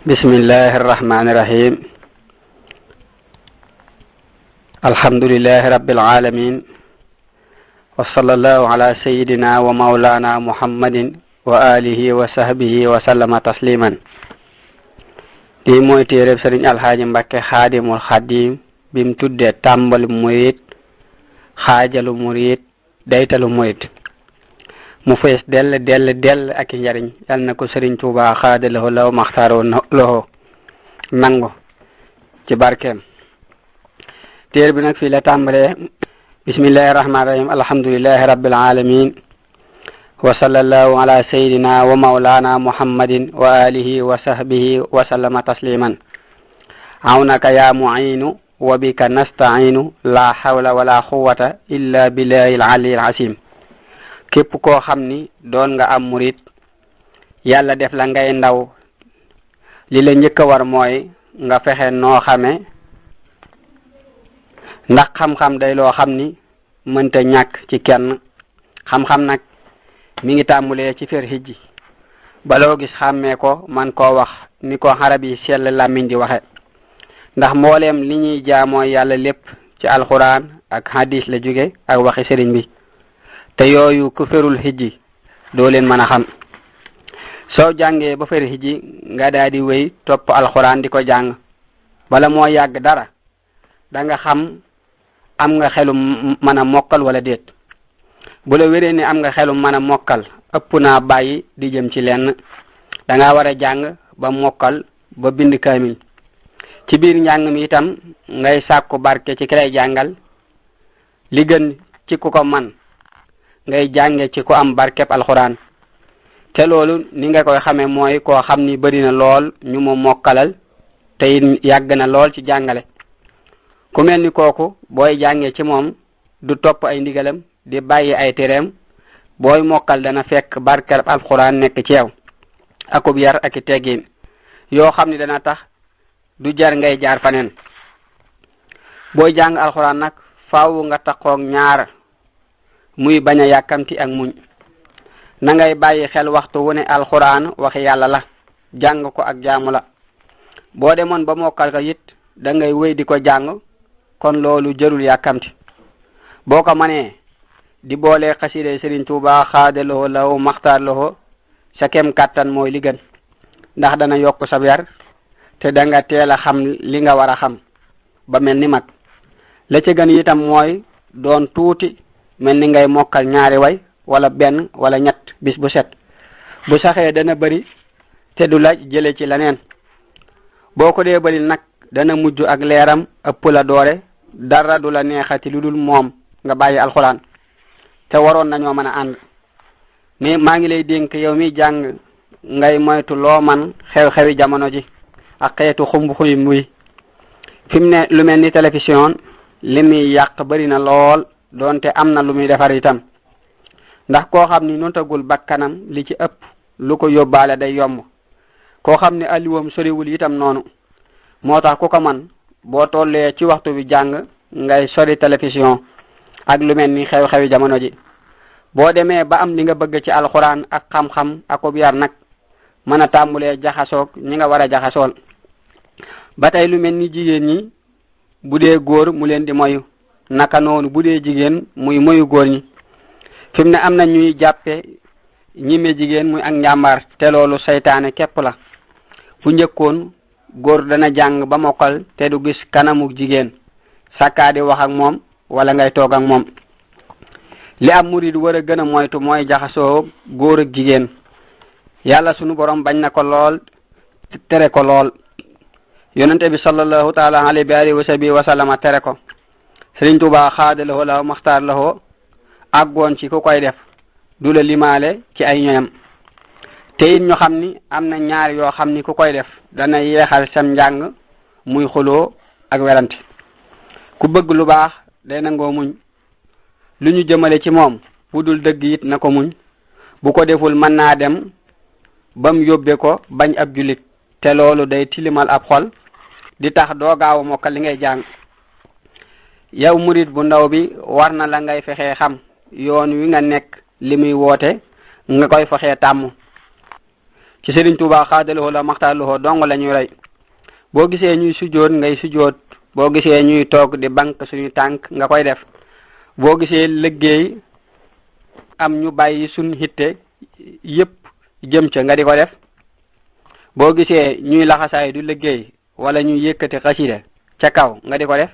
bismillahi irrahmani irrahim alhamdulillahi rabbil alamin wa sallallahu ala sayidina wa maulana muhammadin wa alihi wa sahbihi wa sallama tasliman. lii mooy téereb sëriñ alxaaji Mbakke xaadimul xadim bim tuddee tàmbali murid xaajalu murid daytalu murid mu fees dell ak njariñ yal na ko sëriñ Tuubaa xaadalaho law maxtaaroo loxo nangu ci barkeem. téer bi nag fii la tàmbalee bismillahi rahmaani rahim alhamdulillahi rabbil alamin wa sallallahu ala sayidina wa maulana muhammadin wa alihi wa sahbihi wa sallama tasliman. awnaka ya mu'inu wa bika nasta'inu la hawla wala quwwata illa billahi al-ali al-azim. képp koo xam ni doon nga am murit yàlla def la ngay ndaw li la njëkk a war mooy nga fexe noo xame ndax xam-xam day loo xam ni mënta ñàkk ci kenn. xam-xam nag mi ngi tàmbulee ci fer hijji baloo gis xàmmee ko man koo wax ni ko xarab yi sell làmmiñ di waxe ndax mbooleem li ñuy jaamoo yàlla lépp ci alxuraan ak hadis la jóge ak waxi sëriñ bi te yooyu ku ferul hijji doo leen mën a xam. soo jàngee ba fer hijji nga daal di wéy topp alxuraan di ko jàng bala moo yàgg dara da nga xam am nga xelum mën a mokkal wala déet. bu la wéree ni am nga xelum mën a mokkal ëpp naa bàyyi di jëm ci lenn. da nga war a jàng ba mokkal ba bind kaamil. ci biir njàng mi itam ngay sàkku barke ci ki lay jàngal. li gën ci ku ko man ngay jànge ci ku am barkeb alxuraan te loolu ni nga koy xamee mooy koo xam ni bari na lool ñu mu mokkalal te it yàgg na lool ci jàngale. ku mel ni kooku booy jànge ci moom du topp ay ndigalam di bàyyi ay tereem booy mokkal dana fekk barkeb alxuraan nekk ci yow akub yar ak i teggin yoo xam ni dana tax du jar ngay jaar faneen. booy jàng alxuraan nag faaw nga taxoog ñaar muy bañ a yàkkamti ak muñ. na ngay bàyyi xel waxtu wu ne alxuraan waxi yàlla la jàng ko ak jaamu la. boo demoon ba mokkal ko it da ngay wéy di ko jàng kon loolu jërul yàkkamti. boo ko manee di boole xaside Sëriñ Tuubaa xaadaloo law maxtaar loo sa kem kàttan mooy li gën ndax dana yokk sab yar te da nga teel a xam li nga war a xam ba mel ni mag. la ca gën itam mooy doon tuuti mel ni ngay mokkal ñaari way wala benn wala ñett bis bu set. bu saxee dana bari te du la jële ci leneen. boo ko dee bari nag dana mujj ak leeram ëpp la doore dara du la neexati lu dul moom nga bàyyi alxuraan te waroon nañoo mën a ànd. mais maa ngi lay dénk yow mi jàng ngay moytu loo man xew-xewi jamono ji ak xeetu xumb-xumb wi. fi mu ne lu mel ni télévision li muy yàq bari na lool doonte am na lu muy defar itam ndax koo xam ni notagul bakkanam li ci ëpp lu ko yóbbaale day yomb. koo xam ne alliwam soriwul itam noonu. moo tax ku ko man boo tollee ci waxtu bi jàng ngay sori télévision ak lu mel ni xew-xewi jamono ji. boo demee ba am li nga bëgg ci alxuraan ak xam-xam akub yar nag mën a tàmbulee jaxasoog ñi nga war a jaxasool. ba tey lu mel ni jigéen ñi bu dee góor mu leen di moyu naka noonu bu dee jigéen muy moyu góor ñi. fi mu ne am na ñuy jàppe ñime jigéen muy ak njàmbaar te loolu saytaane képp la. bu njëkkoon góor dana jàng ba mokkal te du gis kanamu jigéen sakkaa di wax ak moom wala ngay toog ak moom. li am murid war a gën a moytu mooy jaxasoo góor ak jigéen. yàlla sunu borom bañ na ko lool tere ko lool. yonente bi sallallahu taala alayhi wa sahbihi wa sallama tere ko. Sëriñ Tuubaa xaadalahoo la maxtaar lahoo àggoon ci ku koy def du la limaale ci ay ñoñam. te it ñu xam ni am na ñaar yoo xam ni ku koy def dana yeexal sam njàng muy xuloo ak werante. ku bëgg lu baax day nangoo muñ lu ñu jëmale ci moom bu dul dëgg it na ko muñ. bu ko deful mën naa dem bam yóbbe ko bañ ab jullit te loolu day tilimal ab xol di tax doo gaaw a mokkal li ngay jàng. yow murit bu ndaw bi war na la ngay fexee xam yoon wi nga nekk li muy woote nga koy fexee tàmm. ci Sëriñ Tuubaa xaadalowoo la maxtaarlowoo dong la ñuy roy boo gisee ñuy sujjoot ngay sujjoot boo gisee ñuy toog di bank suñu tànk nga koy def boo gisee liggéey am ñu bàyyi suñ hitte yépp jëm ca nga di ko def boo gisee ñuy laxasaay du liggéey wala ñuy yëkkati xasida ca kaw nga di ko def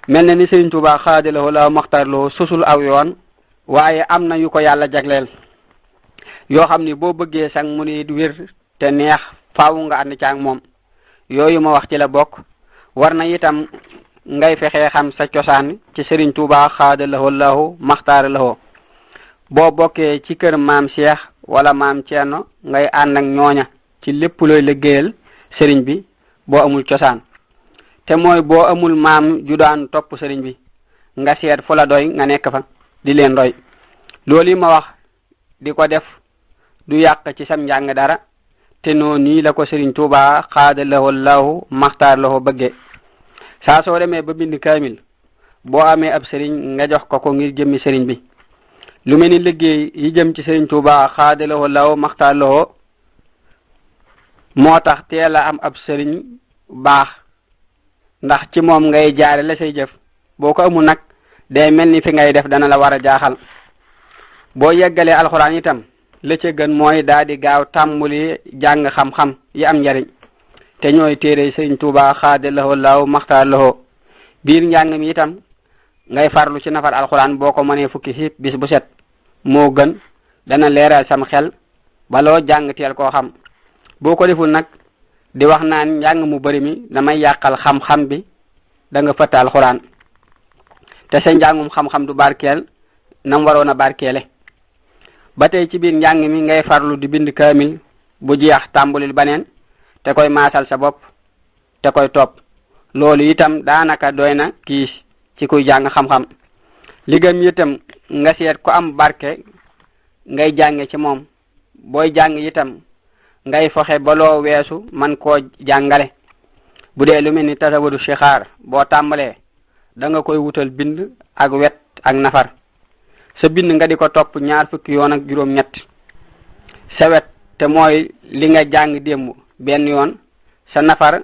mel na ni Sëriñ Tuubaa xaadalowoo la maxtaarlowoo susul aw yoon waaye am na yu ko yàlla jagleel yoo xam ni boo bëggee sax mu ni wér te neex faaw nga ànd caag moom yooyu ma wax ci la bokk war na itam ngay fexee xam sa cosaan ci Sëriñ Tuubaa xaadalowoo lahu maxtaar lahu boo bokkee ci kër maam Cheikh wala maam Thierno ngay ànd ak ñooña ci lépp looy liggéeyal sëriñ bi boo amul cosaan te mooy boo amul maam ju daan topp sëriñ bi nga seet fu la doy nga nekk fa di leen roy loolu yi ma wax di ko def du yàq ci sam njàng dara te noonu nii la ko Sëriñ Tuubaa xaadalowoo lahu maxtaar lahu bëggee saa soo demee ba bind kaamil boo amee ab sëriñ nga jox ko ngir jëmmi sëriñ bi lu mel ni liggéey yi jëm ci Sëriñ Tuubaa xaadalowoo lahu maxtaar lahu moo tax teel a am ab sëriñ baax ndax ci moom ngay jaare la say jëf boo ko amul nag day mel ni fi ngay def dana la war a jaaxal boo yeggalee alxuraan itam la ca gën mooy daal di gaaw tàmbuli jàng xam-xam yi am njariñ te ñooy téere Sëriñ Tuubaa xaadalowoo lahu maxtaar lahu biir njàng mi itam ngay farlu ci nafar alxuraan boo ko mënee fukki xiib bis bu set moo gën dana leeral sam xel baloo jàng teel koo xam boo ko deful nag di wax naan njàng mu bari mi damay yàqal xam-xam bi da nga fëtt alxuraan te sa njàngum xam-xam du barkeel nam waroon a barkeele ba tey ci biir njàng mi ngay farlu di bind kaamil bu jeex tàmbulil baneen te koy maasal sa bopp te koy topp loolu itam daanaka doy na kiis ci kuy jàng xam-xam ligam itam nga seet ko am barke ngay jànge ci moom booy jàng itam ngay foxe ba loo weesu man koo jàngale bu dee lu mel ni tasawudu sixaar boo tàmbalee da nga koy wutal bind ak wet ak nafar sa bind nga di ko topp 20 yoon ak juróom-ñett sa wet te mooy li nga jàng démb benn yoon sa nafar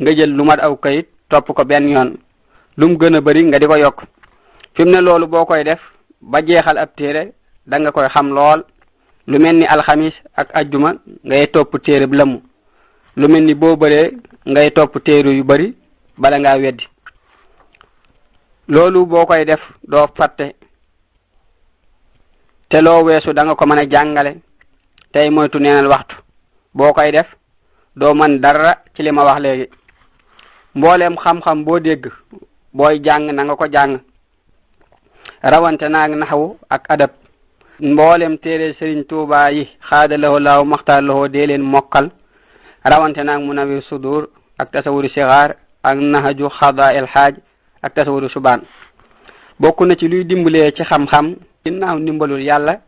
nga jël lu mat aw kayit topp ko benn yoon lum gën a bari nga di ko yokk fi mu ne loolu boo koy def ba jeexal ab téere da nga koy xam lool lu mel ni alxamis ak ajjuma ngay topp téere bi lëmm lu mel ni boo bëree ngay topp téere yu bari bala ngaa weddi loolu boo koy def doo fàtte te loo weesu da nga ko mën a jàngale tey moytu neenal waxtu boo koy def doo mën dara ci li ma wax léegi mbooleem xam-xam boo dégg booy jàng na nga ko jàng rawante naag naxwu ak adab mboolem téere Sëriñ Tuubaa yi xaadalowoo lahu maxtaar lahu dee leen mokkal rawante naag Munawwir Sudur ak tasawuru sixaar ak nahaju xadaa el xaaj ak tasawuru subaan bokk na ci luy dimbalee ci xam-xam ginnaaw ndimbalul yàlla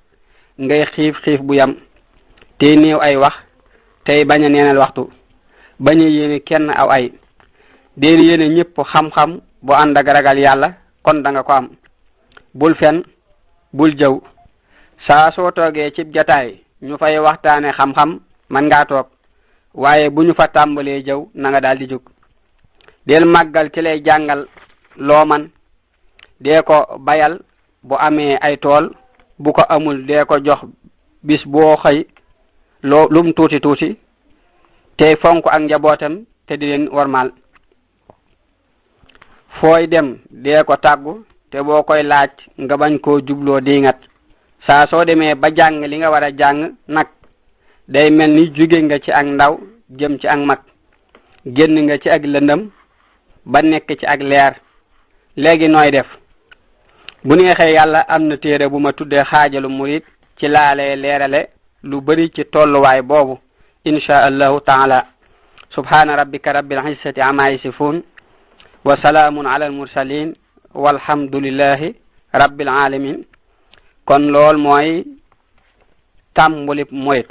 ngay xiif bu yam tey néew ay wax tey bañ a neenal waxtu bañ a yéene kenn aw ay deen yéene ñëpp xam-xam bu ànd ak ragal yàlla kon da nga ko am bul fen bul jëw saa soo toogee ci jataay ñu fay waxtaane xam-xam man ngaa toog waaye bu ñu fa tàmbalee jëw na nga daal di jóg del màggal ki lay jàngal loo man dee ko bayal bu amee ay tool bu ko amul dee ko jox bis boo xëy lum tuuti tuuti te fonk ak njabootam te di leen warmal fooy dem dee ko tàggu te boo koy laaj nga bañ koo jubloo diingat saa soo demee ba jàng li nga war a jàng nag day mel ni jóge nga ci ak ndaw jëm ci ak mag génn nga ci ak lëndëm ba nekk ci ak leer léegi nooy def bu neexee yàlla am na téere bu ma tuddee xaajalu murid ci laalee leerale lu bari ci tolluwaay boobu insha allahu taala subhana rabbika rabbil izzati amma yasifun wa salaamun ala al mursalin walhamdulillahi rabbil alamin kon lool mooy tàmbuli murid